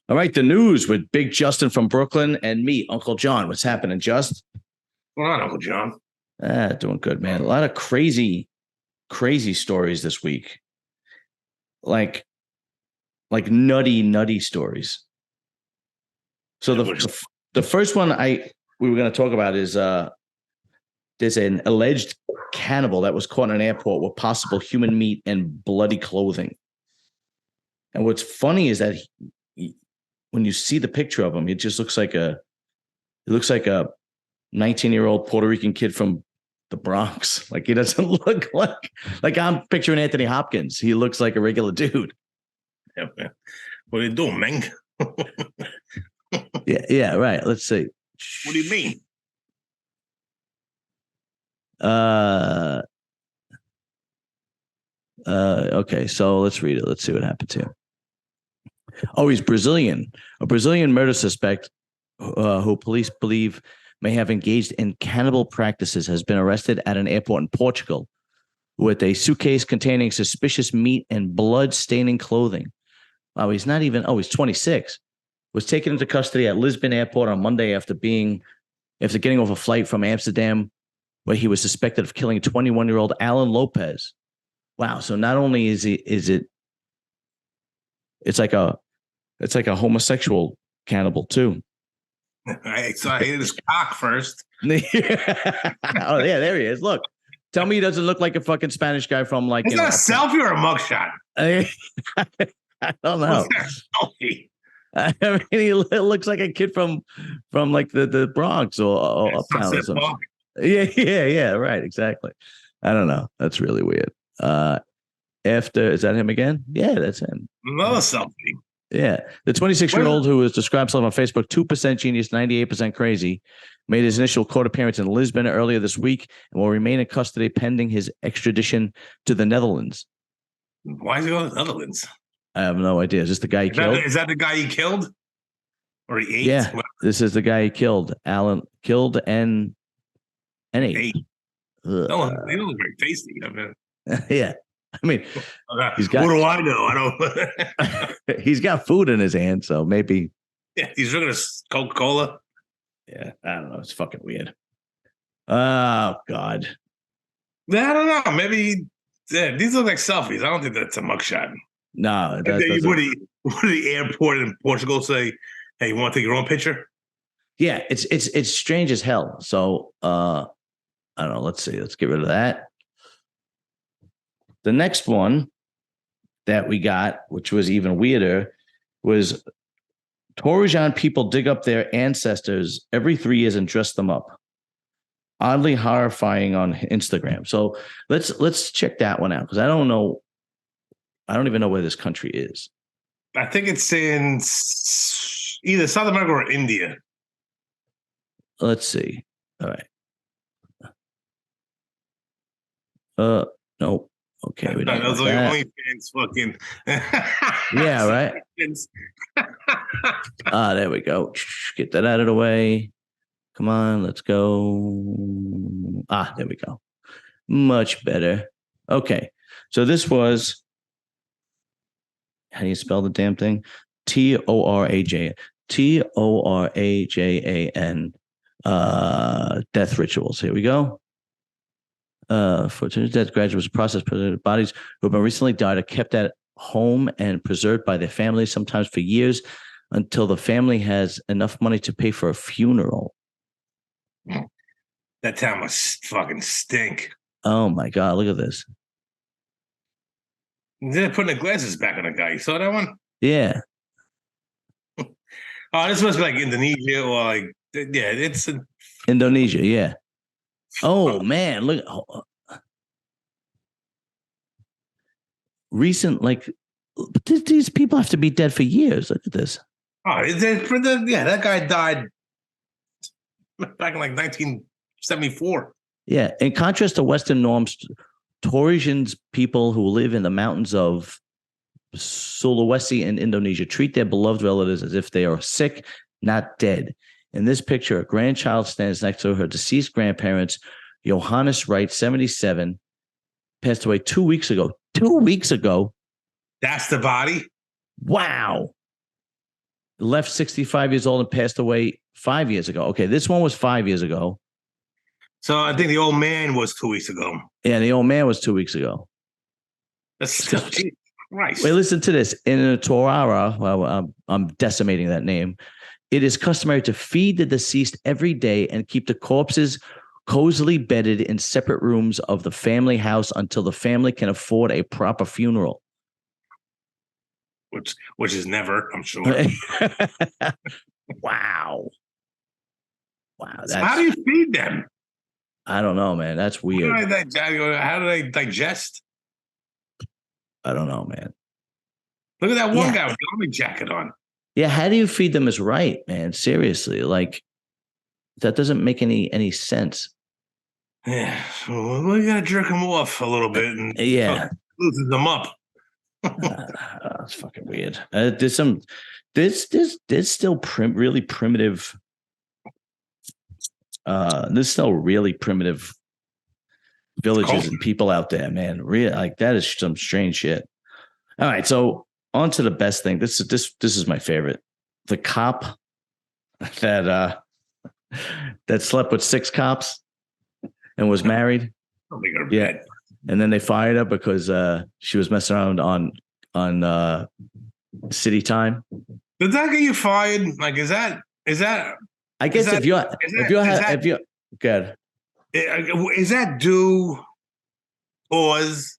All right, the news with Big Justin from Brooklyn and me, Uncle John. What's happening, Just? What's going on, Uncle John? Doing good, man. A lot of crazy stories this week. Like nutty stories. So the first one we were going to talk about is there's an alleged cannibal that was caught in an airport with possible human meat and bloody clothing. And what's funny is that when you see the picture of him, it just looks like a 19-year-old Puerto Rican kid from the Bronx. Like, he doesn't look like I'm picturing Anthony Hopkins. He looks like a regular dude. Yeah, man. What are you doing, Meng? Yeah, right. Let's see. What do you mean? Okay, so let's read it. Let's see what happened to him. Oh, he's Brazilian. A Brazilian murder suspect who police believe may have engaged in cannibal practices has been arrested at an airport in Portugal with a suitcase containing suspicious meat and blood-staining clothing. Wow, he's 26. Was taken into custody at Lisbon Airport on Monday after getting off a flight from Amsterdam, where he was suspected of killing 21-year-old Alan Lopez. Wow, so not only it's like a homosexual cannibal too. I hit his cock first. Oh yeah, there he is. Look, tell me he doesn't look like a fucking Spanish guy from like. Is that a selfie or a mugshot? I don't know. Selfie? I mean, he looks like a kid from like the Bronx or uptown or something. Yeah, right, exactly. I don't know. That's really weird. Is that him again? Yeah, that's him. Another selfie. Yeah. The 26-year-old who was described on Facebook, 2% genius, 98% crazy, made his initial court appearance in Lisbon earlier this week and will remain in custody pending his extradition to the Netherlands. Why is he going to the Netherlands? I have no idea. Is this the guy he killed? Is that the guy he killed? Or he ate? Yeah, this is the guy he killed. Alan killed and ate. They don't look very tasty. Yeah. I mean, what do I know? I don't. He's got food in his hand, so maybe. Yeah, he's drinking a Coca-Cola. Yeah, I don't know. It's fucking weird. Oh God. I don't know. Maybe these look like selfies. I don't think that's a mugshot. No, would the airport in Portugal say, "Hey, you want to take your own picture?" Yeah, it's strange as hell. So I don't know. Let's see. Let's get rid of that. The next one that we got, which was even weirder, was Torrejon people dig up their ancestors every 3 years and dress them up. Oddly horrifying on Instagram. So let's check that one out because I don't even know where this country is. I think it's in either South America or India. Let's see. All right. Nope. Okay, we don't. Those are your OnlyFans fucking. Yeah, right. There we go. Get that out of the way. Come on, let's go. There we go. Much better. Okay, so this was. How do you spell the damn thing? Torajan. Death rituals. Here we go. For death, graduates process bodies who have been recently died are kept at home and preserved by their families, sometimes for years, until the family has enough money to pay for a funeral. That town must fucking stink. Oh my God, look at this. They're putting the glasses back on the guy. You saw that one? Yeah. Oh, this must be like Indonesia or like, yeah, it's Indonesia, yeah. Oh man, look. Recent, like, these people have to be dead for years. Look at this. Oh, that guy died back in like 1974. Yeah. In contrast to Western norms, Torrejon's people who live in the mountains of Sulawesi in Indonesia treat their beloved relatives as if they are sick, not dead. In this picture, a grandchild stands next to her deceased grandparents. Johannes Wright, 77, passed away 2 weeks ago. 2 weeks ago. That's the body? Wow. left 65 years old and passed away 5 years ago. Okay, this one was 5 years ago. So I think the old man was 2 weeks ago. Yeah, the old man was 2 weeks ago. That's still Jesus Christ. Wait, listen to this. In a Torah, well, I'm decimating that name. It is customary to feed the deceased every day and keep the corpses cozily bedded in separate rooms of the family house until the family can afford a proper funeral. Which is never, I'm sure. Wow. So how do you feed them? I don't know, man. That's weird. How do they digest? I don't know, man. Look at that one guy with the army jacket on. Yeah, how do you feed them is right, man. Seriously. Like, that doesn't make any sense. Yeah. So we gotta jerk them off a little bit and loosen them up. That's fucking weird. There's still really primitive. There's still really primitive villages and people out there, man. Really, like that is some strange shit. All right, so on to the best thing. This is my favorite. The cop that slept with 6 cops and was married. Yeah. And then they fired her because she was messing around on city time. Did that get you fired? Like, is that? I guess if you're good. Is that due cause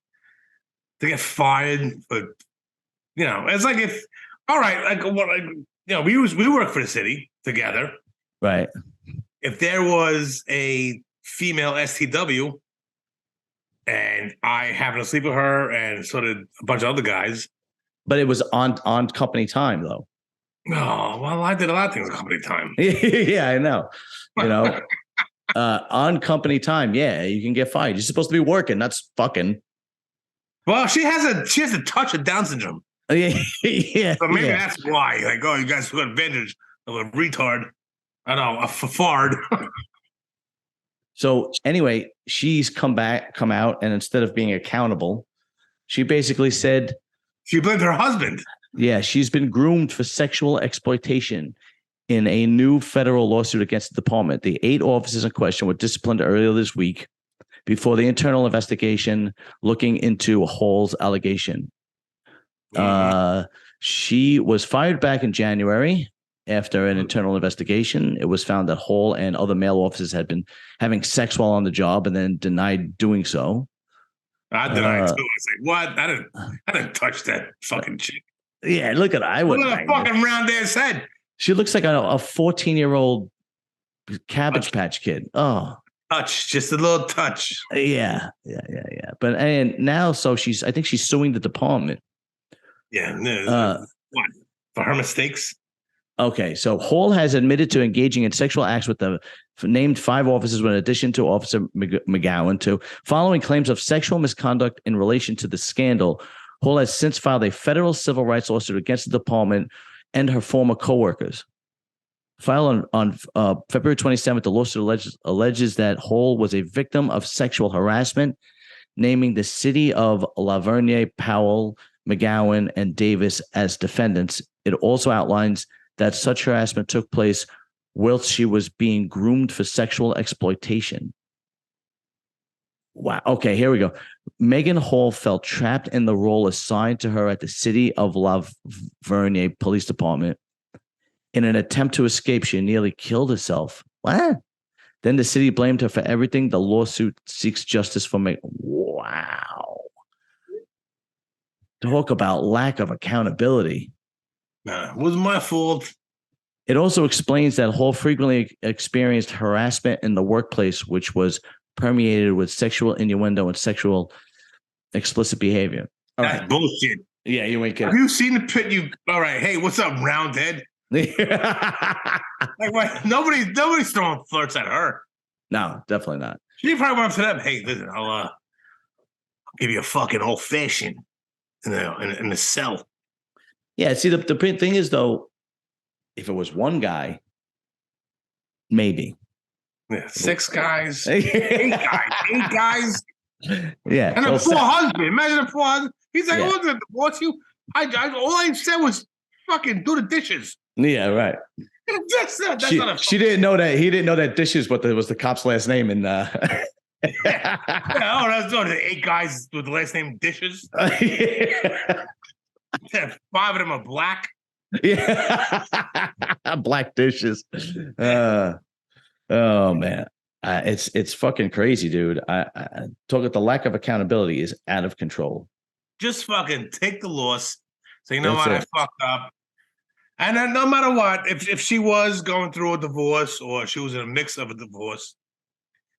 to get fired? But it's like if all right, like what we work for the city together, right? If there was a female STW. And I happened to sleep with her, and so did a bunch of other guys. But it was on company time, though. Oh, well, I did a lot of things on company time. Yeah, I know. On company time, yeah, you can get fired. You're supposed to be working, not fucking. Well, she has a touch of Down syndrome. Yeah. So maybe that's why. Like, oh, you guys got advantage of a retard. I know, a fard. So anyway, she's come out, and instead of being accountable, she basically said she blamed her husband. Yeah, she's been groomed for sexual exploitation in a new federal lawsuit against the department. The 8 officers in question were disciplined earlier this week before the internal investigation looking into Hall's allegation. She was fired back in January. After an internal investigation, it was found that Hall and other male officers had been having sex while on the job and then denied doing so. I denied too. I was like, what? I didn't touch that fucking chick. Yeah, look at her. I wouldn't. Look at a fucking round ass head. She looks like a 14-year-old Cabbage Patch Kid. Oh, touch, just a little touch. Yeah. But now, so I think she's suing the department. Yeah. What? For her mistakes? Okay, so Hall has admitted to engaging in sexual acts with the named 5 officers, in addition to Officer McGowan, following claims of sexual misconduct in relation to the scandal. Hall has since filed a federal civil rights lawsuit against the department and her former coworkers. Filed on February 27th, the lawsuit alleges that Hall was a victim of sexual harassment, naming the city of Lavergne, Powell, McGowan, and Davis as defendants. It also outlines that such harassment took place whilst she was being groomed for sexual exploitation. Wow. Okay, here we go. Megan Hall felt trapped in the role assigned to her at the city of Lavergne Police Department. In an attempt to escape, she nearly killed herself. What? Then the city blamed her for everything. The lawsuit seeks justice for Megan. Wow. Talk about lack of accountability. Nah, it wasn't my fault. It also explains that Hall frequently experienced harassment in the workplace, which was permeated with sexual innuendo and sexual explicit behavior. That's bullshit. Yeah, you ain't kidding. Have you seen the pit? All right, hey, what's up, roundhead? Like, what? Nobody's throwing flirts at her. No, definitely not. She probably went up to them. Hey, listen, I'll give you a fucking old fashioned in the cell. Yeah, see, the thing is, though, if it was one guy, maybe. Yeah, 6 guys, 8 guys. Yeah. And a 400. Imagine a 400. He's like, I wasn't to divorce you. All I said was fucking do the dishes. Yeah, right. That's not a She didn't know that he didn't know that Dishes was the cop's last name. And yeah, that's doing 8 guys with the last name Dishes. 5 of them are black. Yeah, Black Dishes. Oh man, it's fucking crazy, dude. I talk about the lack of accountability is out of control. Just fucking take the loss. So you know That's what, it. I fucked up. And then no matter what, if she was going through a divorce or she was in a mix of a divorce,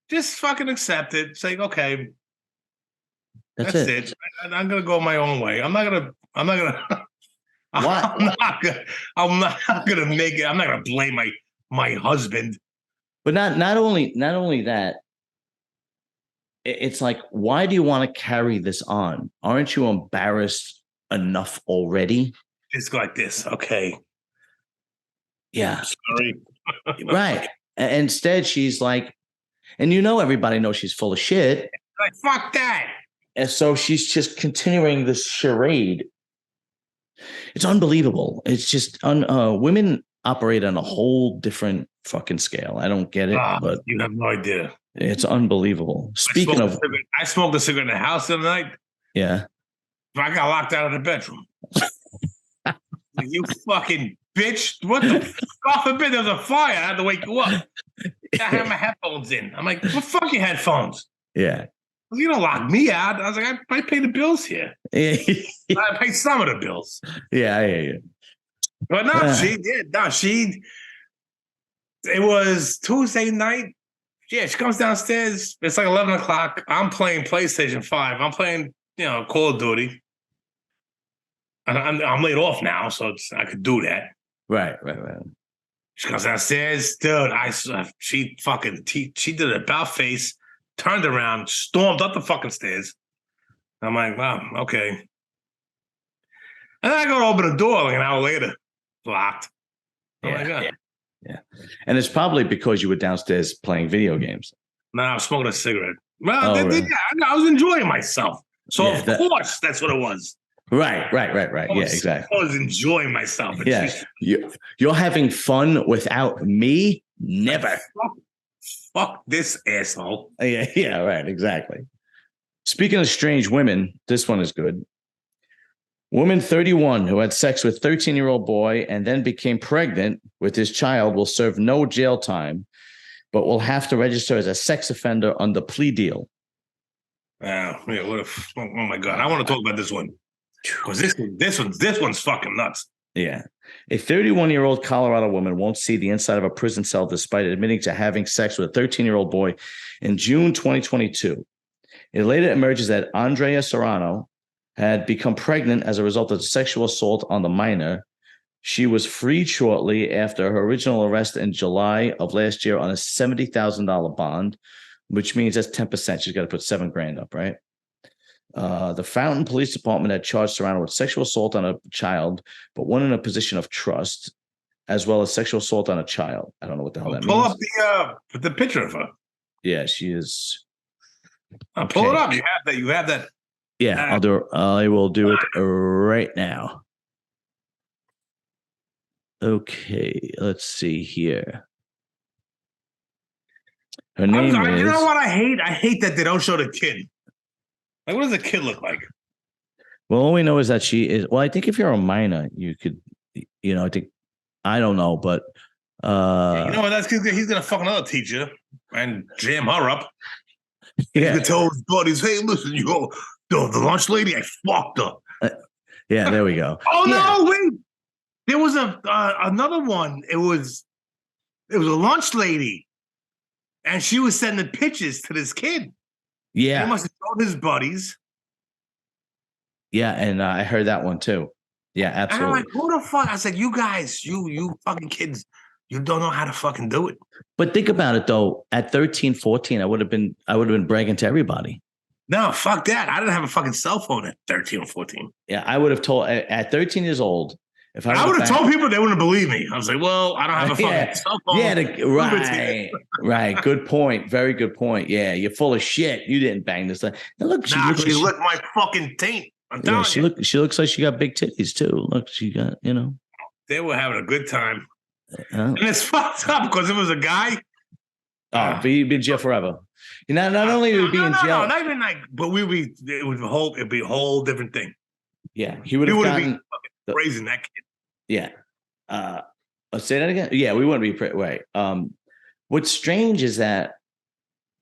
just fucking accept it. Say, okay, That's that's it. it. I'm gonna go my own way. I'm not gonna What? I'm not gonna make it. I'm not gonna blame my husband. But not only that, it's like, why do you want to carry this on? Aren't you embarrassed enough already? Just like this, okay. Yeah. Sorry. Right. Instead, she's like, and everybody knows she's full of shit. Like, fuck that. And so she's just continuing this charade. It's unbelievable. It's just women operate on a whole different fucking scale. I don't get it, but you have no idea. It's unbelievable. Speaking of, I smoked a cigarette in the house the other night. Yeah. I got locked out of the bedroom. Like, you fucking bitch. What the God forbid there was a fire. I had to wake you up. I had my headphones in. I'm like, well, fuck your headphones. Yeah. You don't lock me out. I was like, I pay the bills here. I pay some of the bills. Yeah, I hear you. But no, she did. No, it was Tuesday night. Yeah, she comes downstairs. It's like 11 o'clock. I'm playing PlayStation 5. I'm playing, Call of Duty. And I'm laid off now, so I could do that. Right. She comes downstairs. Dude, she did an about face, turned around, stormed up the fucking stairs. I'm like, wow, okay. And then I go to open the door like an hour later. It's locked. Oh my God. Yeah. And it's probably because you were downstairs playing video games. No, I was smoking a cigarette. Well, really? I was enjoying myself. So of course that's what it was. Right. Yeah, exactly. I was enjoying myself. Yeah. You're having fun without me? Never. Fuck this asshole. Yeah, right, exactly. Speaking of strange women, this one is good. Woman 31 who had sex with 13-year-old boy and then became pregnant with his child will serve no jail time, but will have to register as a sex offender on the plea deal. Wow. Yeah, oh my God. I want to talk about this one. Because this one's fucking nuts. Yeah. A 31-year-old Colorado woman won't see the inside of a prison cell despite admitting to having sex with a 13-year-old boy in June 2022. It later emerges that Andrea Serrano had become pregnant as a result of sexual assault on the minor. She was freed shortly after her original arrest in July of last year on a $70,000 bond, which means that's 10%. She's got to put $7,000 up, right? The Fountain Police Department had charged Serrano with sexual assault on a child, but one in a position of trust, as well as sexual assault on a child. I don't know what the hell that means. Pull up the picture of her. Yeah, she is. Pull it up. You have that. Yeah, I'll do it. I will do it right now. Okay, let's see here. Her name is. You know what I hate? I hate that they don't show the kid. Like, what does the kid look like? Well, all we know is that she is. Well, I think if you're a minor, you could. I think. I don't know, but. You know what? He's gonna fuck another teacher and jam her up. Yeah. He could tell his buddies, "Hey, listen, the lunch lady, I fucked her." Yeah, there we go. Oh no, wait. There was another one. It was a lunch lady, and she was sending pictures to this kid. Yeah, he must have told his buddies. Yeah, and I heard that one too. Yeah, absolutely. And I'm like, who the fuck? I said, you guys, you fucking kids, you don't know how to fucking do it. But think about it though. At 13, 14, I would have been bragging to everybody. No, fuck that. I didn't have a fucking cell phone at 13 or 14. Yeah, I would have told at 13 years old. If I would have told people, they wouldn't believe me. I was like, well, I don't have a fucking cell phone. Yeah, right. Good point. Very good point. Yeah, you're full of shit. You didn't bang this thing. Now look, she licked my fucking taint. I'm telling you. She looks like she got big titties too. Look, she got, They were having a good time. Oh, And it's fucked up because it was a guy. be in jail forever. Not only would he be in jail. No, not even like, but it'd be a whole different thing. Yeah, he would have gotten raising that kid. Yeah. Say that again. Yeah, we wouldn't be right. What's strange is that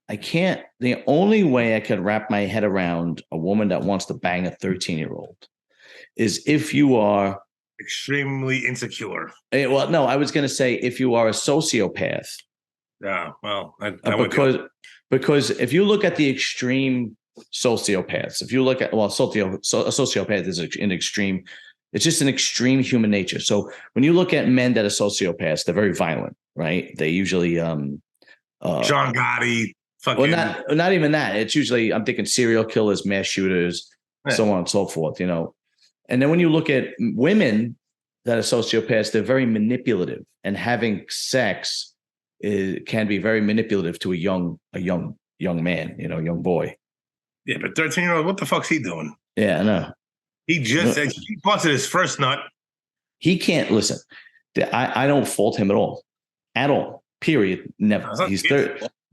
the only way I could wrap my head around a woman that wants to bang a 13-year-old is if you are extremely insecure. Well, no, I was going to say if you are a sociopath. Yeah, well, because if you look at the extreme sociopaths, if you look at a sociopath is an extreme. It's just an extreme human nature. So when you look at men that are sociopaths, they're very violent, right? They usually John Gotti. Well, not even that. It's usually, I'm thinking serial killers, mass shooters, so on and so forth, And then when you look at women that are sociopaths, they're very manipulative, and having sex can be very manipulative to a young man, young boy. Yeah, but 13-year-old, what the fuck's he doing? Yeah, I know. He busted his first nut. He can't listen. I don't fault him at all. Period. Never.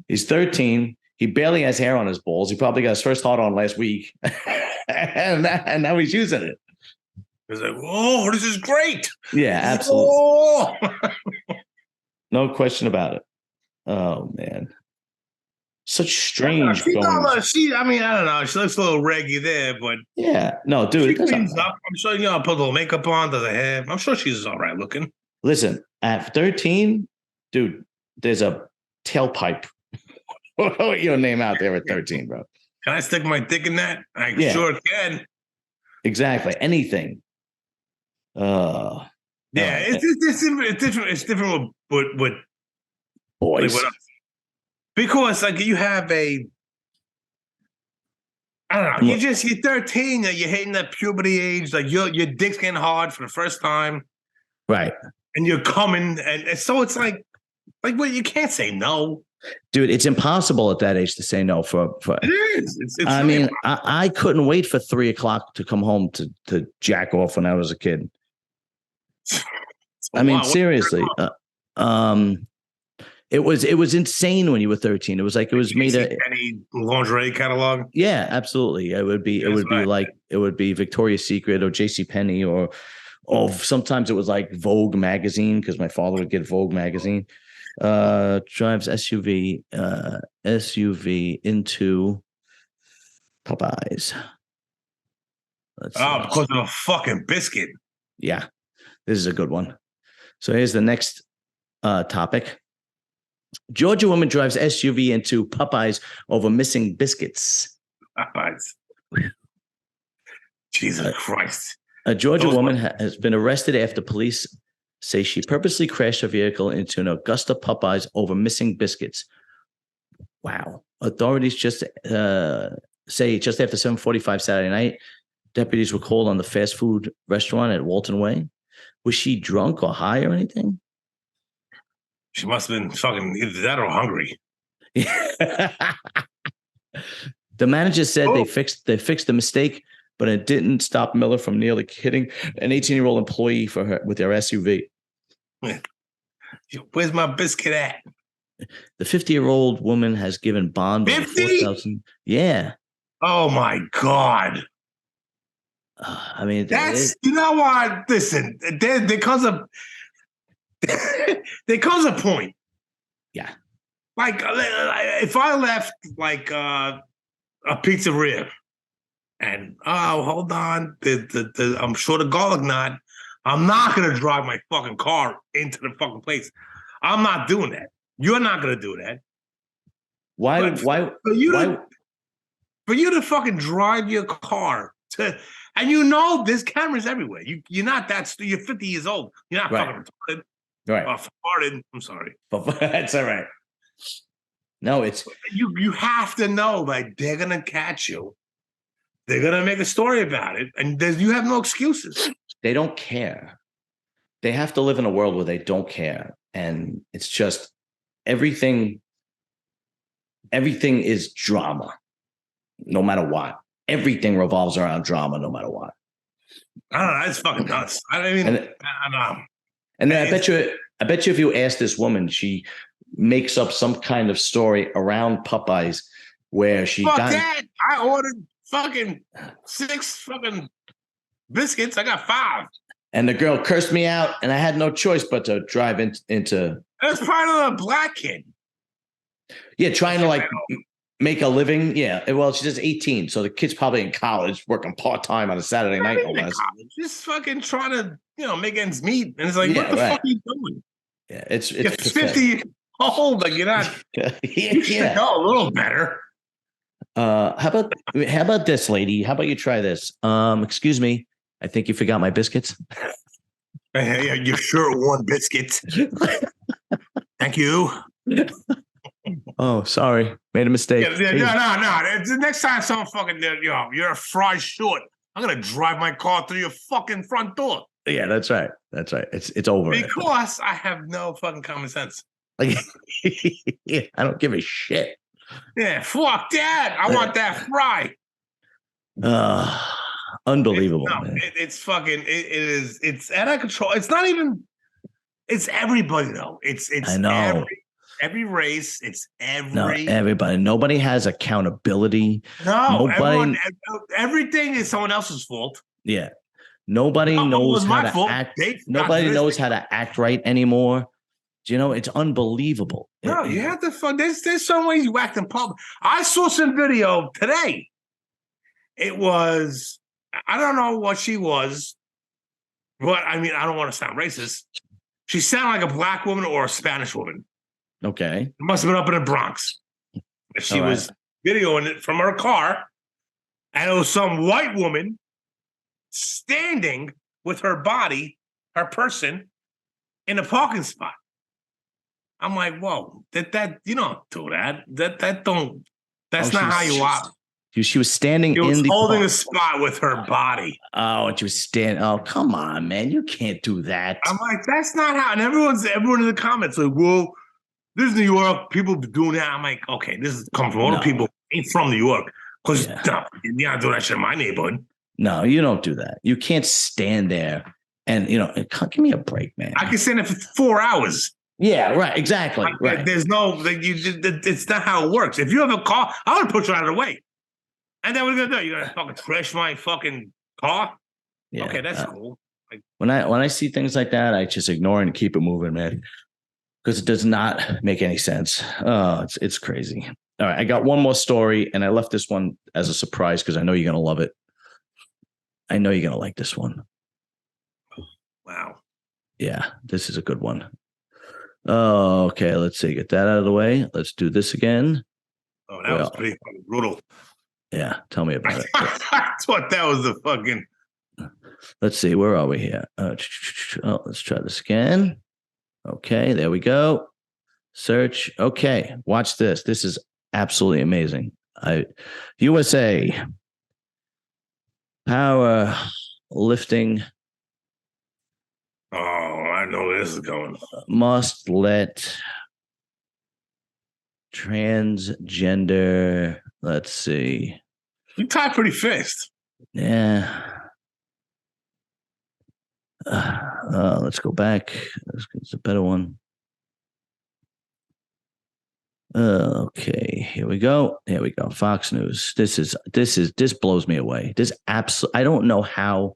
He's 13. He barely has hair on his balls. He probably got his first hard on last week, and now he's using it. He's like, "Oh, this is great." Yeah, absolutely. Oh. No question about it. Oh man, such strange. I don't know. She looks a little reggy there, but yeah, no, dude. She cleans up. I'm sure put a little makeup on, does her hair. I'm sure she's all right looking. Listen, at 13, dude, there's a tailpipe. Your name out there at 13, bro. Can I stick my dick in that? I sure can. Exactly. Anything. It's different with boys. Because like you have I don't know, you're 13, you're hitting that puberty age, like your dick's getting hard for the first time. Right. And you're coming, and so it's like well, you can't say no. Dude, it's impossible at that age to say no. It is. I mean, I couldn't wait for 3:00 to come home to jack off when I was a kid. I mean, seriously. It was insane when you were 13. It was like it was made any lingerie catalog. Yeah, absolutely. It would be Victoria's Secret or JCPenney or sometimes it was like Vogue magazine, because my father would get Vogue magazine. Drives SUV into Popeyes. Because of a fucking biscuit. Yeah, this is a good one. So here's the next topic. Georgia woman drives SUV into Popeyes over missing biscuits. Popeyes. Jesus Christ. A Georgia woman has been arrested after police say she purposely crashed her vehicle into an Augusta Popeyes over missing biscuits. Wow. Authorities say just after 7:45 Saturday night, deputies were called on the fast food restaurant at Walton Way. Was she drunk or high or anything? She must have been fucking either that or hungry. The manager said they fixed the mistake, but it didn't stop Miller from nearly hitting an 18-year-old employee with their SUV. Where's my biscuit at? The 50-year-old woman has given bond of $4,000. Yeah. Oh my God. I mean, you know what? Listen, there comes a point. Yeah. Like if I left like a pizzeria and hold on, I'm short of garlic knot. I'm not gonna drive my fucking car into the fucking place. I'm not doing that. You're not gonna do that. Why? For you to fucking drive your car to, and there's cameras everywhere. You're not you're 50 years old. You're not fucking retarded. Right. Farted. I'm sorry. That's all right. No, it's you have to know, like, they're gonna catch you. They're gonna make a story about it, and you have no excuses. They don't care. They have to live in a world where they don't care, and it's just everything is drama, no matter what. Everything revolves around drama, no matter what. I don't know. It's fucking nuts. I don't know. And then I bet you if you ask this woman, she makes up some kind of story around Popeyes where she Fuck got that. I ordered fucking 6 fucking biscuits. I got 5. and the girl cursed me out, and I had no choice but to drive into. That's probably a black kid. Yeah, trying to like make a living. Yeah, well, she's just 18, so the kid's probably in college, working part time on a Saturday night, no less. Just fucking trying to, make ends meet, and it's like, what the fuck are you doing? Yeah, it's you're 50 old, like you're not. You should know a little better. How about this, lady? How about you try this? Excuse me, I think you forgot my biscuits. Hey, you sure want biscuits? Thank you. Oh, sorry, made a mistake. No. The next time someone fucking, you're a fry short, I'm gonna drive my car through your fucking front door. Yeah, that's right. That's right. It's over. Because I have no fucking common sense. Like, yeah, I don't give a shit. Yeah, fuck that. I want that fry. Unbelievable. Man. It's fucking. It's out of control. It's not even. It's everybody though. It's. I know. Every race. It's everybody. Nobody has accountability. No, everything is someone else's fault. Yeah. Nobody knows how to act. Nobody knows how to act right anymore. It's unbelievable. No, you have to. There's some ways you act in public. I saw some video today. It was. I don't know what she was, but I mean, I don't want to sound racist. She sounded like a black woman or a Spanish woman. Okay. It must have been up in the Bronx. She was videoing it from her car, and it was some white woman standing with her body, her person, in a parking spot. I'm like, whoa, that you don't do that. That's not how you walk. She was standing holding a spot with her body. Oh, and she was standing. Oh, come on, man. You can't do that. I'm like, that's not how. And everyone in the comments like, well, this is New York. People be doing that. I'm like, okay, this is coming from all the people ain't from New York. Because you're not doing that shit in my neighborhood. No, you don't do that. You can't stand there and, give me a break, man. I can stand there for 4 hours. Yeah, right. Exactly. Right. There's no, it's not how it works. If you have a car, I would push you out of the way. And then what are you going to do? You're going to fucking trash my fucking car? Yeah. Okay, that's cool. When I see things like that, I just ignore it and keep it moving, man. Because it does not make any sense. Oh, it's crazy. All right, I got one more story, and I left this one as a surprise because I know you're going to love it. I know you're going to like this one. Wow. Yeah, this is a good one. Oh, okay, let's see. Get that out of the way. Let's do this again. Oh, that was pretty brutal. Yeah, tell me about it. I thought that was the fucking... Let's see, where are we here? Let's try this again. Okay, there we go. Search. Okay, watch this. This is absolutely amazing. USA power lifting. Oh, I know where this is going. Must let transgender. Let's see. You type pretty fast. Yeah. Let's go back. It's a better one. Okay, here we go. Here we go. Fox News. This blows me away. I don't know how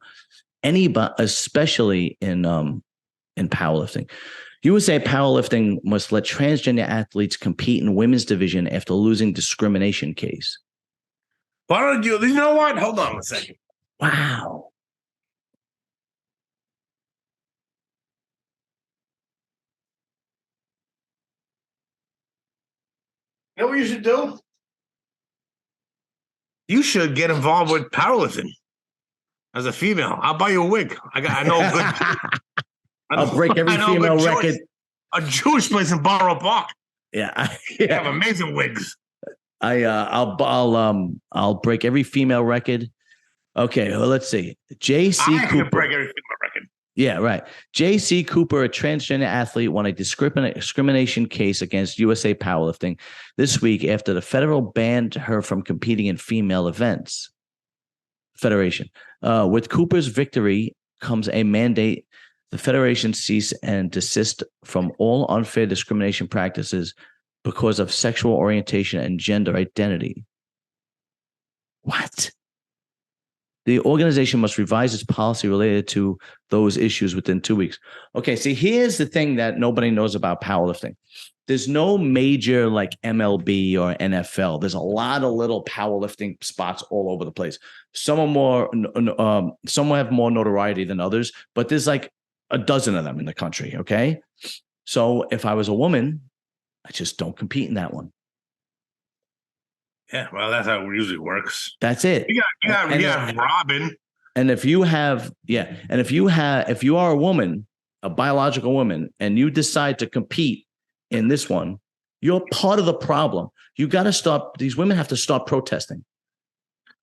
anybody, especially in powerlifting. USA Powerlifting must let transgender athletes compete in women's division after losing discrimination case. Why don't you know what? Hold on a second. Wow. You know what you should do? You should get involved with powerlifting as a female. I'll buy you a wig. I know a good. I'll break every female record. A Jewish place in Borough Park. Yeah, they have amazing wigs. I'll break every female record. Okay, well, let's see. J.C. Cooper. Can break every female record. Yeah, right. J.C. Cooper, a transgender athlete, won a discrimination case against USA Powerlifting this week after the federal banned her from competing in female events. Federation. With Cooper's victory comes a mandate The Federation cease and desist from all unfair discrimination practices because of sexual orientation and gender identity. What? The organization must revise its policy related to those issues within 2 weeks. Okay, see, here's the thing that nobody knows about powerlifting. There's no major like MLB or NFL. There's a lot of little powerlifting spots all over the place. Some are more, some have more notoriety than others, but there's like a dozen of them in the country. Okay, so if I was a woman, I just don't compete in that one. Yeah, well, that's how it usually works. That's it. You got Robin. And if you have, if you are a woman, a biological woman, and you decide to compete in this one, you're part of the problem. You got to stop. These women have to stop protesting,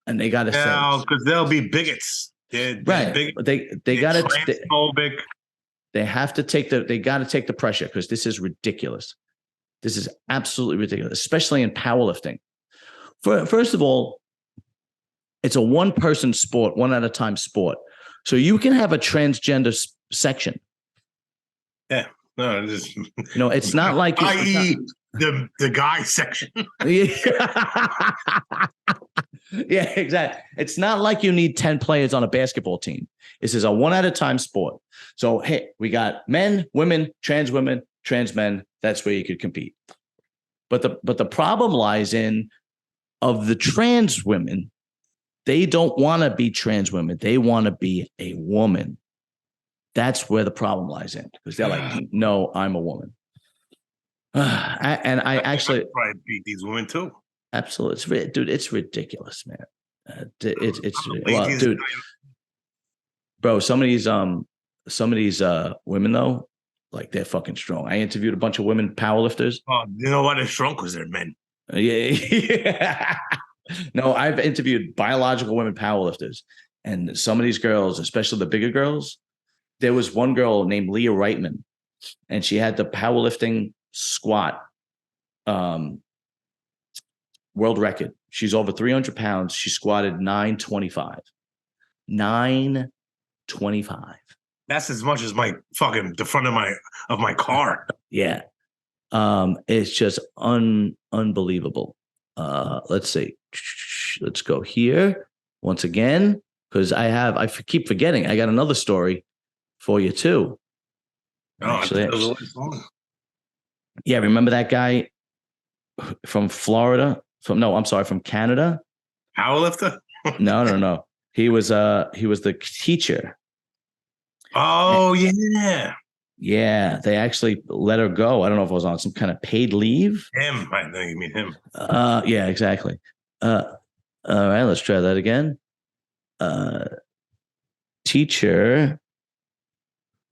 and they got to say, because they'll be bigots. They're right? Bigots. They got to. Transphobic. They have to take the. They got to take the pressure because this is ridiculous. This is absolutely ridiculous, especially in powerlifting. First of all, it's a one-person sport, one at a time sport. So you can have a transgender section. Yeah. No, it's not like i.e. the guy section. Yeah, exactly. It's not like you need 10 players on a basketball team. This is a one at a time sport. So hey, we got men, women, trans men. That's where you could compete. But the problem lies in of the trans women. They don't want to be trans women. They want to be a woman. That's where the problem lies in, because they're like, no, I'm a woman. And I actually probably beat these women too. Absolutely, dude. It's ridiculous, man. It's well, dude, bro. Some of these women though, like they're fucking strong. I interviewed a bunch of women powerlifters. Oh, you know why they're strong? Because they're men. Yeah. No, I've interviewed biological women powerlifters, and some of these girls, especially the bigger girls. There was one girl named Leah Reitman, and she had the powerlifting squat world record. She's over 300 pounds. She squatted 925. 925. That's as much as the front of my car. Yeah. It's just unbelievable. Let's see. Let's go here once again, because I keep forgetting. I got another story for you too. Actually, yeah, remember that guy from Florida? From Canada. Powerlifter? No. He was the teacher. Oh, yeah. Yeah, they actually let her go. I don't know if it was on some kind of paid leave. Him, I think you mean him. Yeah, exactly. All right, let's try that again. Teacher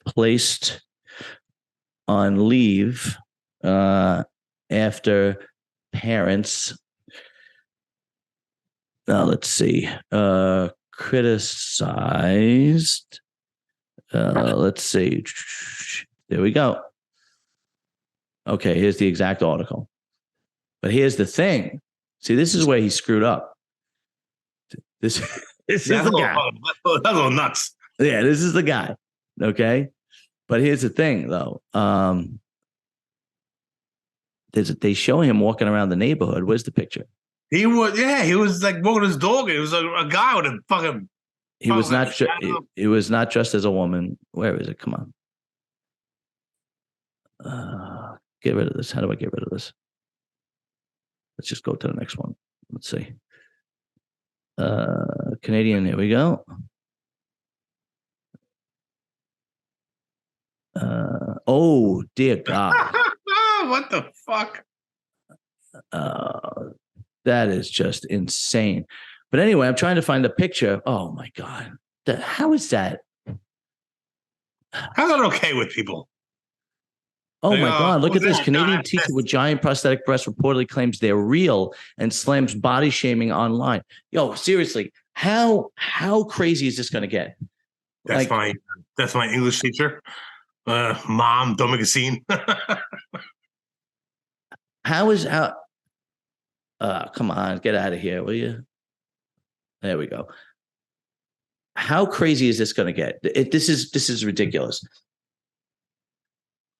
placed on leave after parents. Let's see. Criticized. Let's see. There we go. Okay, here's the exact article. But here's the thing. See, this is where he screwed up. This is the guy. That's a little nuts. Yeah, this is the guy. Okay. But here's the thing, though. They show him walking around the neighborhood. Where's the picture? He was like walking his dog. It was a guy with a fucking. He was not. He was not dressed as a woman. Where is it? Come on. Get rid of this. How do I get rid of this? Let's just go to the next one. Let's see. Canadian. Here we go. Oh dear God. What the fuck? That is just insane. But anyway, I'm trying to find a picture. Oh my God. How is that? How's that okay with people? Oh my God. Look at this. Canadian teacher with giant prosthetic breasts reportedly claims they're real and slams body shaming online. Yo, seriously, how crazy is this going to get? That's my English teacher. Mom, don't make a scene. Come on, get out of here, will you? There we go. how crazy is this going to get? This is ridiculous.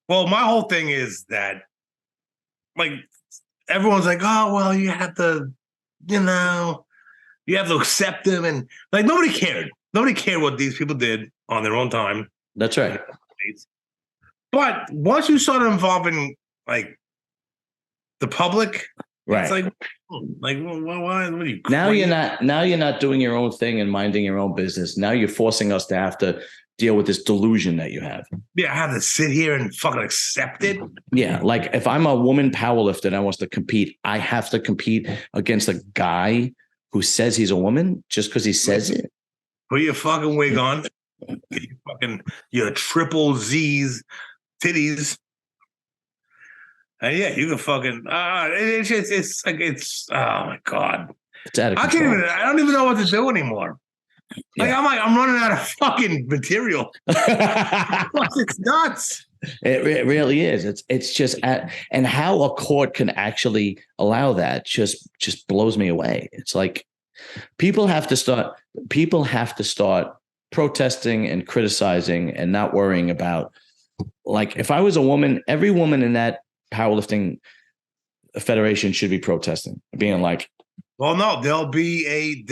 Well, my whole thing is that, like, everyone's like, oh, well, you have to, you have to accept them. And, like, nobody cared. Nobody cared what these people did on their own time. That's right. But once you start involving, like, the public, right? It's like why? What are you now? You're not doing your own thing and minding your own business. Now you're forcing us to have to deal with this delusion that you have. Yeah, I have to sit here and fucking accept it. Yeah, like if I'm a woman powerlifter and I want to compete, I have to compete against a guy who says he's a woman just because he says it. Put your fucking wig on. Your triple Z's titties. And yeah, you can fucking it's oh my God. It's out of control. I don't even know what to do anymore. Yeah. I'm running out of fucking material. It's nuts. It really is. It's just and how a court can actually allow that just blows me away. It's like people have to start protesting and criticizing and not worrying about, like, if I was a woman, every woman in that powerlifting federation should be protesting, being like, well, no, they'll be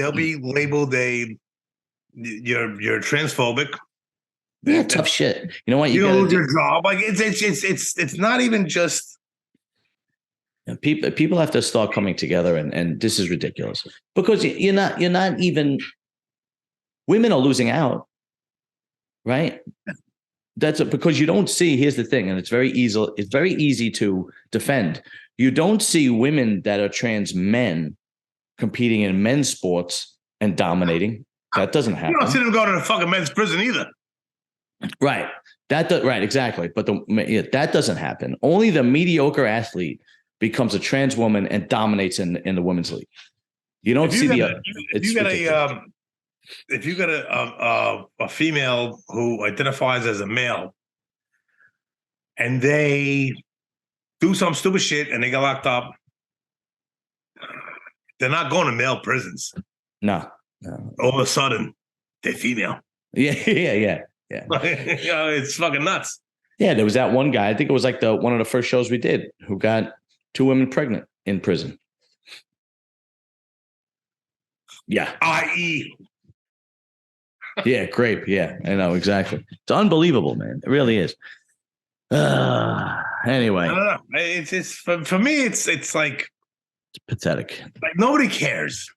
labeled you're transphobic. Yeah, tough shit. You know what? You lose your job. Like it's not even just. People have to start coming together, and this is ridiculous because you're not even. Women are losing out, right? That's because you don't see. Here's the thing, and it's very easy to defend. You don't see women that are trans men competing in men's sports and dominating. That doesn't happen. You don't see them go to the fucking men's prison either. Right. Right. Exactly. But that doesn't happen. Only the mediocre athlete becomes a trans woman and dominates in the women's league. You don't see if you got a female who identifies as a male and they do some stupid shit and they get locked up, they're not going to male prisons. No. All of a sudden, they're female. Yeah. It's fucking nuts. Yeah, there was that one guy. I think it was like one of the first shows we did who got 2 women pregnant in prison. Yeah. I.e. Yeah, grape. Yeah, I know exactly. It's unbelievable, man. It really is. Anyway, I don't know. It's just for me. It's like it's pathetic. Like nobody cares.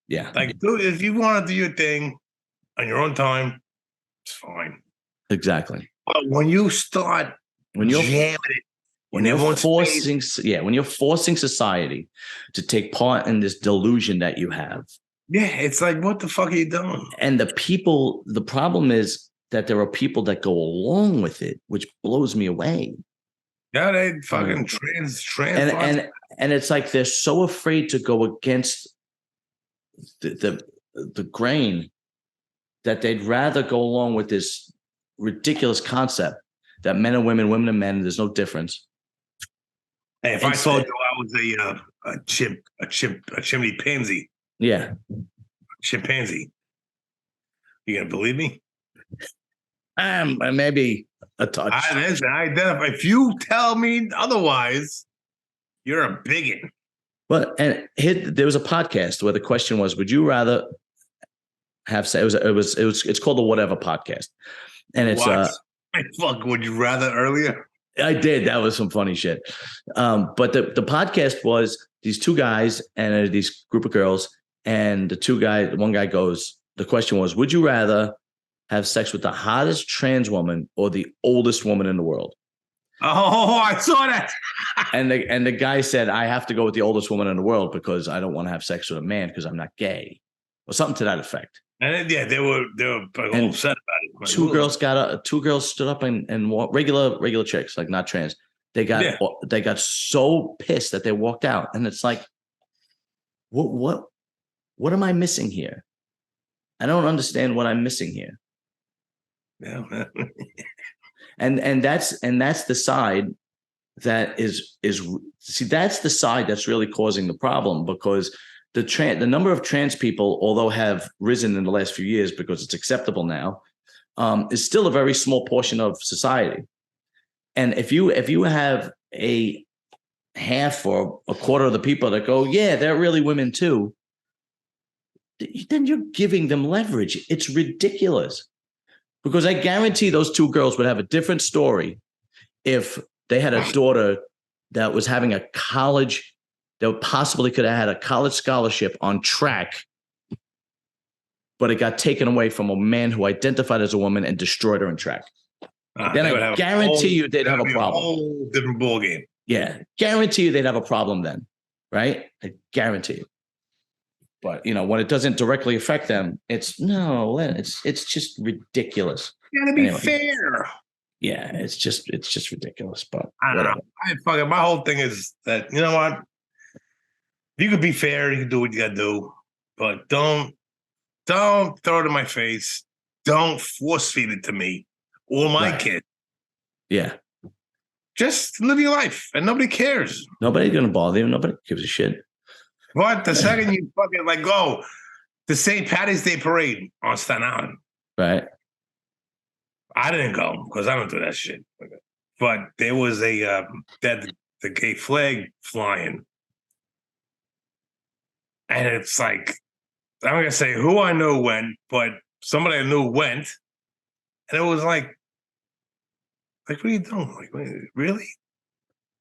Yeah. Like, dude, if you want to do your thing on your own time, it's fine. Exactly. But when you start jamming it, when you're forcing society to take part in this delusion that you have. Yeah, it's like, what the fuck are you doing? And the problem is that there are people that go along with it, which blows me away. Yeah, they fucking trans. And it's like they're so afraid to go against the grain that they'd rather go along with this ridiculous concept that men and women, women and men, there's no difference. Hey, if I told you I was a chimney pansy. Yeah. Chimpanzee. You gonna believe me? Maybe a touch. I identify. If you tell me otherwise, you're a bigot. But there was a podcast where the question was, would you rather have sex? It's called the Whatever Podcast. And it's would you rather earlier? I did. That was some funny shit. But the podcast was these 2 guys and these group of girls. And one guy goes, the question was, would you rather have sex with the hottest trans woman or the oldest woman in the world? Oh, I saw that. and the guy said, I have to go with the oldest woman in the world because I don't want to have sex with a man because I'm not gay, or something to that effect. And yeah, they were all upset about it. 2 girls stood up and walked, regular chicks, like not trans. They got so pissed that they walked out, and it's like, what am I missing here? I don't understand what I'm missing here. Yeah. and that's the side that is that's the side that's really causing the problem, because the number of trans people, although have risen in the last few years because it's acceptable now, is still a very small portion of society. And if you have a half or a quarter of the people that go, yeah, they're really women too, then you're giving them leverage. It's ridiculous. Because I guarantee those two girls would have a different story if they had a daughter that was having a college, that possibly could have had a college scholarship on track, but it got taken away from a man who identified as a woman and destroyed her in track. Then I guarantee you they'd have a problem. Whole different ball game. Yeah, guarantee you they'd have a problem then, right? I guarantee you. But when it doesn't directly affect them, it's just ridiculous. You gotta be fair. Yeah, it's just ridiculous. But I don't know. My whole thing is that you know what? If you could be fair, you can do what you gotta do, but don't throw it in my face. Don't force feed it to me or my kid. Yeah. Just live your life, and nobody cares. Nobody's gonna bother you. Nobody gives a shit. But the second you fucking go to St. Patty's Day parade on Staten Island, right? I didn't go because I don't do that shit. But there was the gay flag flying, and it's like I'm not gonna say who I know went, but somebody I knew went, and it was like what are you doing? Like, really?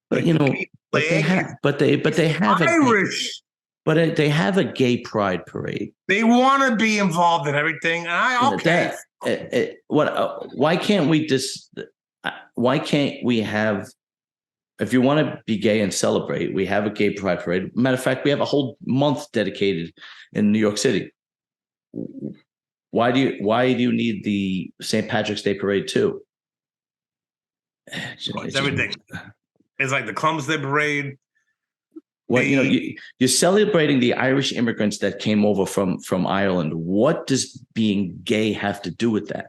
But they have Irish. But they have a gay pride parade. They want to be involved in everything. Why can't we have? If you want to be gay and celebrate, we have a gay pride parade. Matter of fact, we have a whole month dedicated in New York City. Why do you need the St. Patrick's Day parade too? It's everything. It's like the Columbus Day parade. What you're celebrating the Irish immigrants that came over from Ireland. What does being gay have to do with that?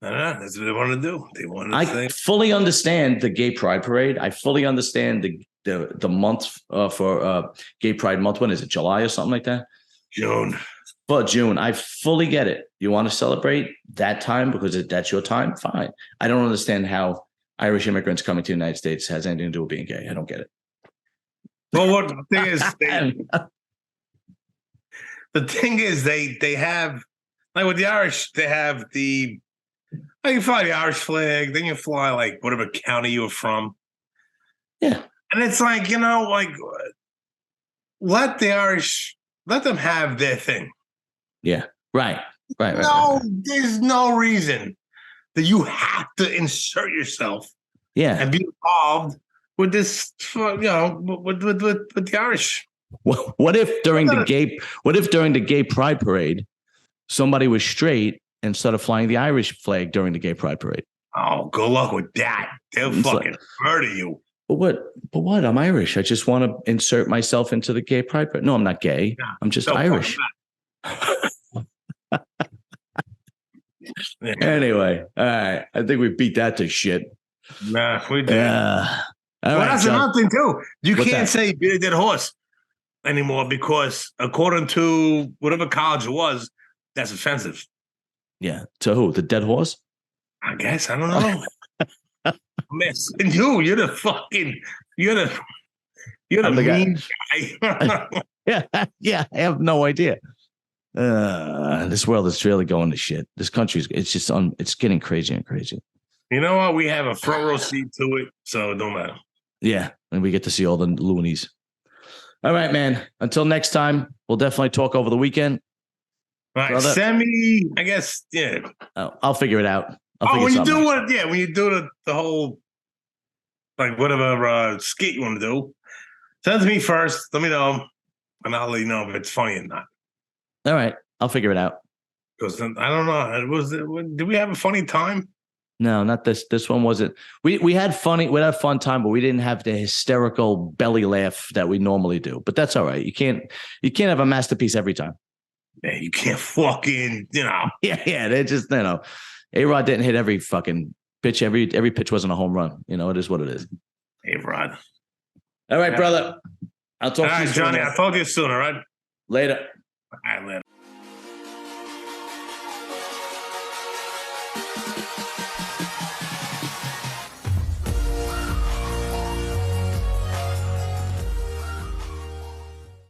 I don't know. That's what they want to do. They want to. I fully understand the Gay Pride Parade. I fully understand the month for Gay Pride Month. When is it? July or something like that? June. But June, I fully get it. You want to celebrate that time because that's your time? Fine. I don't understand how Irish immigrants coming to the United States has anything to do with being gay. I don't get it. Well, what the thing is, they have like with the Irish, they have you fly the Irish flag, then you fly like whatever county you're from. Yeah, and it's like let the Irish let them have their thing. Yeah, right. There's no reason that you have to insert yourself. Yeah, and be involved with this, with the Irish. What if during the gay pride parade, somebody was straight and started flying the Irish flag during the gay pride parade? Oh, good luck with that. They'll fucking murder you. But what? I'm Irish. I just want to insert myself into the gay pride parade. No, I'm not gay. No, I'm just Irish. Anyway, all right. I think we beat that to shit. Nah, we did. All right, that's another thing too. You can't say beat a dead horse anymore because according to whatever college it was, that's offensive. Yeah. To who? The dead horse? I guess. I don't know. Man, you're the mean guy. Yeah. I have no idea. This world is really going to shit. This country's it's getting crazier and crazier. You know what? We have a front row seat to it, so it don't matter. Yeah, and we get to see all the loonies. All right, man. Until next time, we'll definitely talk over the weekend. All right, send me, I guess, yeah. I'll figure it out. When you do the whole, like, whatever skit you want to do, send it to me first. Let me know, and I'll let you know if it's funny or not. All right, I'll figure it out. Because I don't know. Did we have a funny time? No, not this. This one wasn't. We had fun time, but we didn't have the hysterical belly laugh that we normally do. But that's all right. You can't have a masterpiece every time. Yeah, you can't fucking, Yeah. They just, A-Rod didn't hit every fucking pitch. Every pitch wasn't a home run. It is what it is. A-Rod. All right, brother. I'll All talk to you right, soon. Johnny. I'll talk to you soon. All right. Later. All right, later.